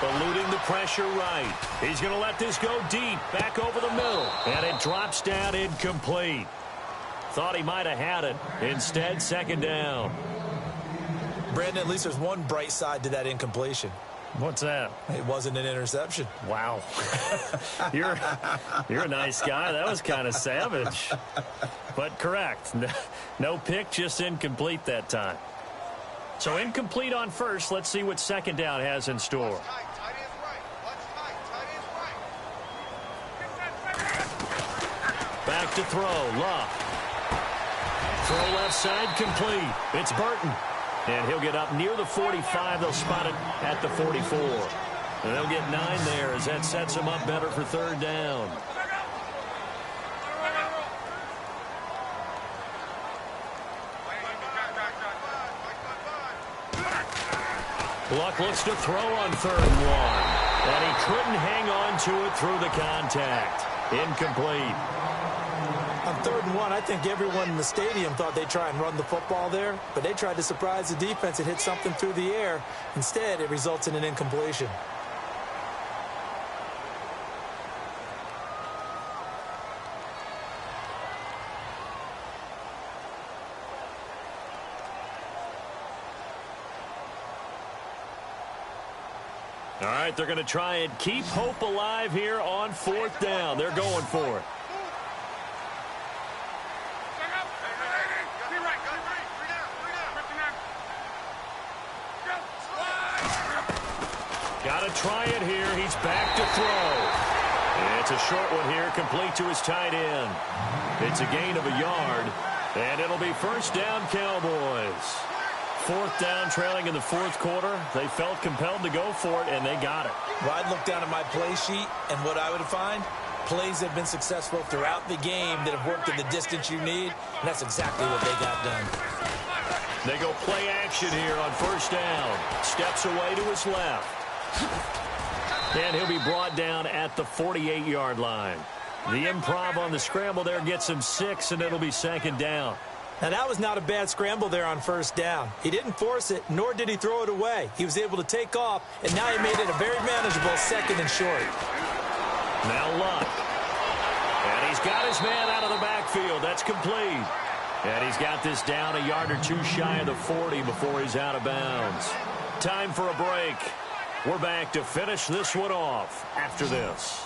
Eluding the pressure right. He's going to let this go deep, back over the middle. And it drops down incomplete. Thought he might have had it. Instead, 2nd down. Brandon, at least there's one bright side to that incompletion. What's that? It wasn't an interception. Wow. You're a nice guy. That was kind of savage. But correct. No pick, just incomplete that time. So incomplete on 1st. Let's see what 2nd down has in store. Back to throw. Locke. Throw left side complete. It's Burton. And he'll get up near the 45. They'll spot it at the 44. And they'll get 9 there as that sets them up better for 3rd down. Luck looks to throw on 3rd and 1. And he couldn't hang on to it through the contact. Incomplete. On 3rd and 1, I think everyone in the stadium thought they'd try and run the football there, but they tried to surprise the defense and hit something through the air. Instead, it results in an incompletion. All right, they're going to try and keep hope alive here on 4th down. They're going for it. Got to try it here. He's back to throw. And it's a short one here, complete to his tight end. It's a gain of a yard, and it'll be 1st down, Cowboys. 4th down, trailing in the 4th quarter. They felt compelled to go for it, and they got it. Well, I'd look down at my play sheet, and what I would find, plays have been successful throughout the game that have worked in the distance you need, and that's exactly what they got done. They go play action here on 1st down. Steps away to his left. And he'll be brought down at the 48-yard line. The improv on the scramble there gets him 6, and it'll be 2nd down. Now, that was not a bad scramble there on first down. He didn't force it, nor did he throw it away. He was able to take off, and now he made it a very manageable 2nd and short. Now Luck. And he's got his man out of the backfield. That's complete. And he's got this down a yard or two shy of the 40 before he's out of bounds. Time for a break. We're back to finish this one off after this.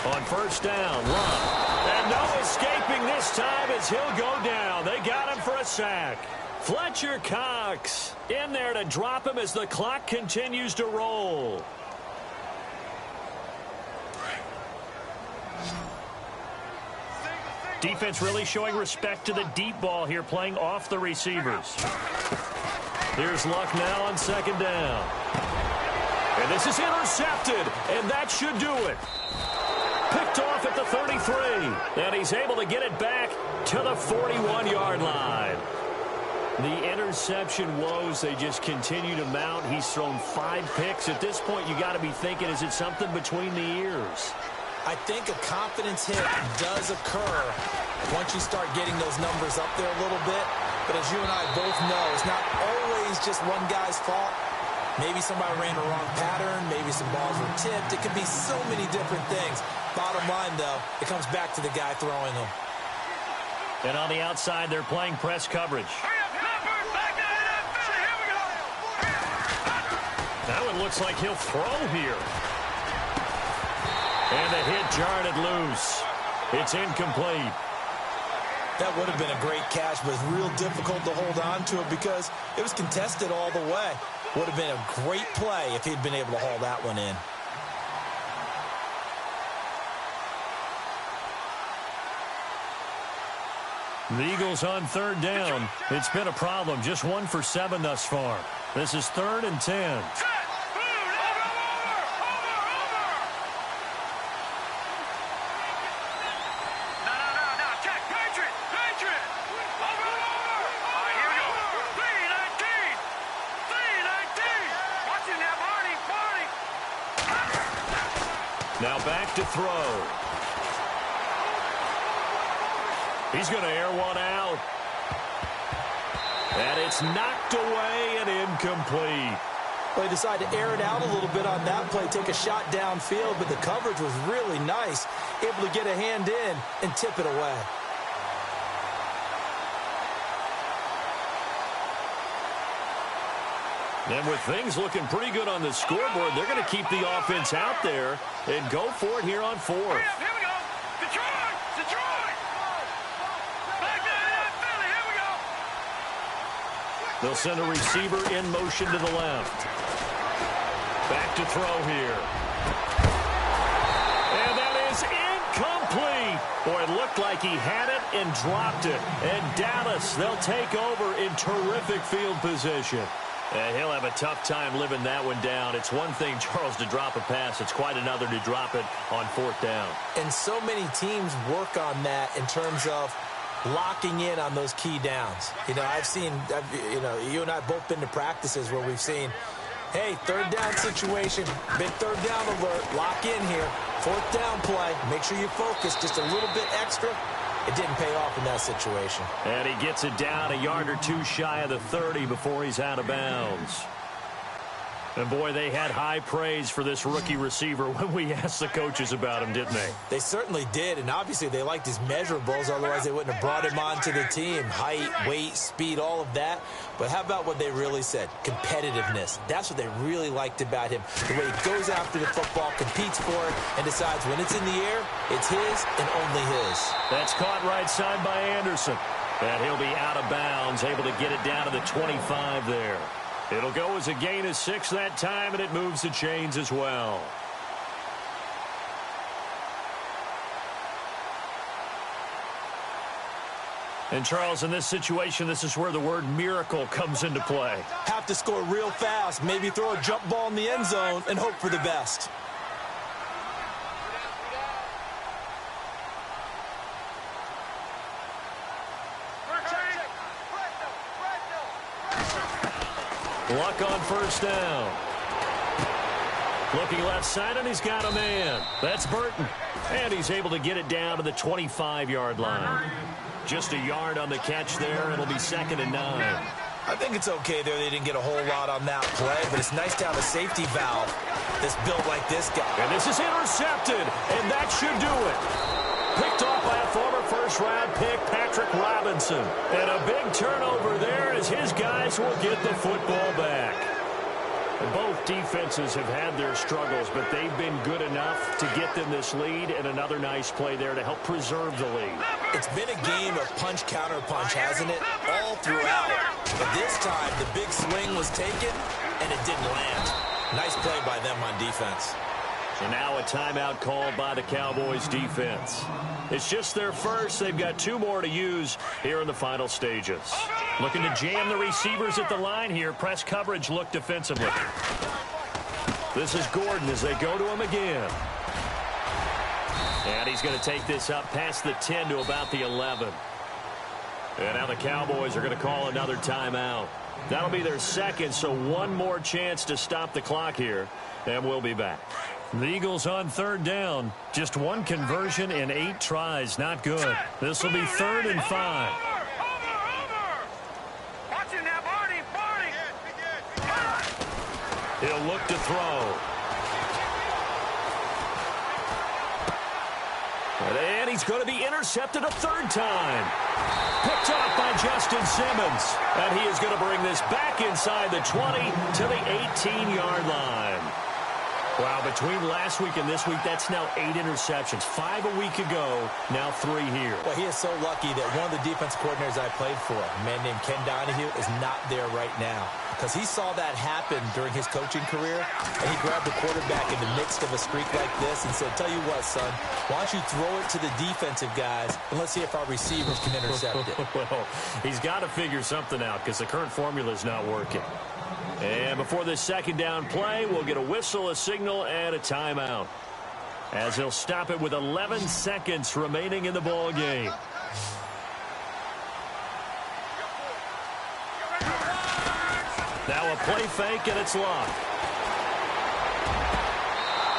On first down, Luck. And no escaping this time as he'll go down. They got him for a sack. Fletcher Cox in there to drop him as the clock continues to roll. Defense really showing respect to the deep ball here, playing off the receivers. Here's Luck now on 2nd down. And this is intercepted, and that should do it. Picked off at the 33, and he's able to get it back to the 41-yard line. The interception woes, they just continue to mount. He's thrown 5 picks. At this point, you got to be thinking, is it something between the ears? I think a confidence hit does occur once you start getting those numbers up there a little bit. But as you and I both know, it's not always just one guy's fault. Maybe somebody ran the wrong pattern. Maybe some balls were tipped. It could be so many different things. Bottom line, though, it comes back to the guy throwing them. And on the outside, they're playing press coverage. Now it looks like he'll throw here. And the hit jarred it loose. It's incomplete. That would have been a great catch, but it's real difficult to hold on to it because it was contested all the way. Would have been a great play if he'd been able to haul that one in. The Eagles on 3rd down. It's been a problem. Just 1 for 7 thus far. This is 3rd and 10. Now back to throw. He's going to air one out. And it's knocked away and incomplete. Well, he decided to air it out a little bit on that play, take a shot downfield, but the coverage was really nice. Able to get a hand in and tip it away. And with things looking pretty good on the scoreboard, they're going to keep the offense out there and go for it here on 4th. Here we go. Detroit! Detroit! Back there, Philly. Here we go. They'll send a receiver in motion to the left. Back to throw here. And that is incomplete. Boy, it looked like he had it and dropped it. And Dallas, they'll take over in terrific field position. And he'll have a tough time living that one down. It's one thing, Charles, to drop a pass. It's quite another to drop it on 4th down. And so many teams work on that in terms of locking in on those key downs. You know, you and I both been to practices where we've seen, hey, 3rd down situation, big 3rd down alert, lock in here. 4th down play, make sure you focus just a little bit extra. It didn't pay off in that situation. And he gets it down a yard or two shy of the 30 before he's out of bounds. And, boy, they had high praise for this rookie receiver when we asked the coaches about him, didn't they? They certainly did, and obviously they liked his measurables. Otherwise, they wouldn't have brought him onto the team. Height, weight, speed, all of that. But how about what they really said? Competitiveness. That's what they really liked about him. The way he goes after the football, competes for it, and decides when it's in the air, it's his and only his. That's caught right side by Anderson. And he'll be out of bounds, able to get it down to the 25 there. It'll go as a gain of 6 that time, and it moves the chains as well. And, Charles, in this situation, this is where the word miracle comes into play. Have to score real fast, maybe throw a jump ball in the end zone, and hope for the best. Luck on first down. Looking left side, and he's got a man. That's Burton. And he's able to get it down to the 25-yard line. Just a yard on the catch there. It'll be 2nd and 9. I think it's okay there. They didn't get a whole lot on that play, but it's nice to have a safety valve that's built like this guy. And this is intercepted, and that should do it. Picked off by a former first-round pick, Patrick Robinson. And a big turnover there as his guys will get the football back. Both defenses have had their struggles, but they've been good enough to get them this lead, and another nice play there to help preserve the lead. It's been a game of punch-counter-punch, hasn't it? All throughout. But this time, the big swing was taken, and it didn't land. Nice play by them on defense. So now a timeout called by the Cowboys defense. It's just their first. They've got 2 more to use here in the final stages. Looking to jam the receivers at the line here. Press coverage look defensively. This is Gordon as they go to him again. And he's going to take this up past the 10 to about the 11. And now the Cowboys are going to call another timeout. That'll be their second, so one more chance to stop the clock here. And we'll be back. The Eagles on 3rd down. Just 1 conversion in 8 tries. Not good. This will be 3rd and 5. Watching that Barney. He'll look to throw. And he's going to be intercepted a 3rd time. Picked off by Justin Simmons. And he is going to bring this back inside the 20 to the 18-yard line. Wow, between last week and this week, that's now 8 interceptions. 5 a week ago, now 3 here. Well, he is so lucky that one of the defense coordinators I played for, a man named Ken Donahue, is not there right now. Because he saw that happen during his coaching career, and he grabbed the quarterback in the midst of a streak like this and said, tell you what, son, why don't you throw it to the defensive guys, and let's see if our receivers can intercept it. Well, he's got to figure something out because the current formula is not working. And before this 2nd down play, we'll get a whistle, a signal, and a timeout. As he'll stop it with 11 seconds remaining in the ball game. Now a play fake, and it's locked.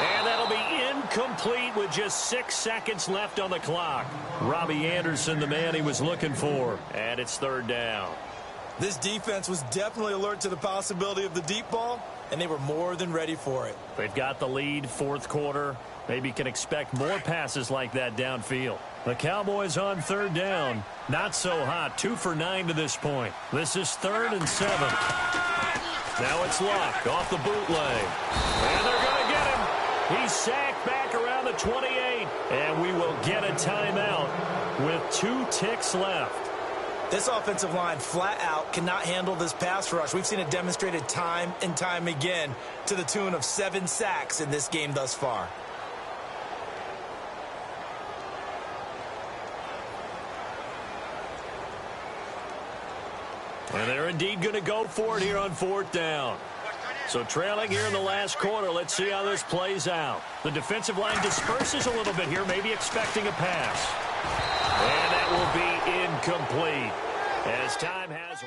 And that'll be incomplete with just 6 seconds left on the clock. Robbie Anderson, the man he was looking for. And it's 3rd down. This defense was definitely alert to the possibility of the deep ball, and they were more than ready for it. They've got the lead, 4th quarter. Maybe can expect more passes like that downfield. The Cowboys on 3rd down. Not so hot. 2 for 9 to this point. This is 3rd and 7. Now it's Luck off the bootleg. And they're going to get him. He's sacked back around the 28. And we will get a timeout with 2 ticks left. This offensive line flat out cannot handle this pass rush. We've seen it demonstrated time and time again to the tune of 7 sacks in this game thus far. And they're indeed going to go for it here on 4th down. So trailing here in the last quarter, let's see how this plays out. The defensive line disperses a little bit here, maybe expecting a pass. And that will be incomplete as time has...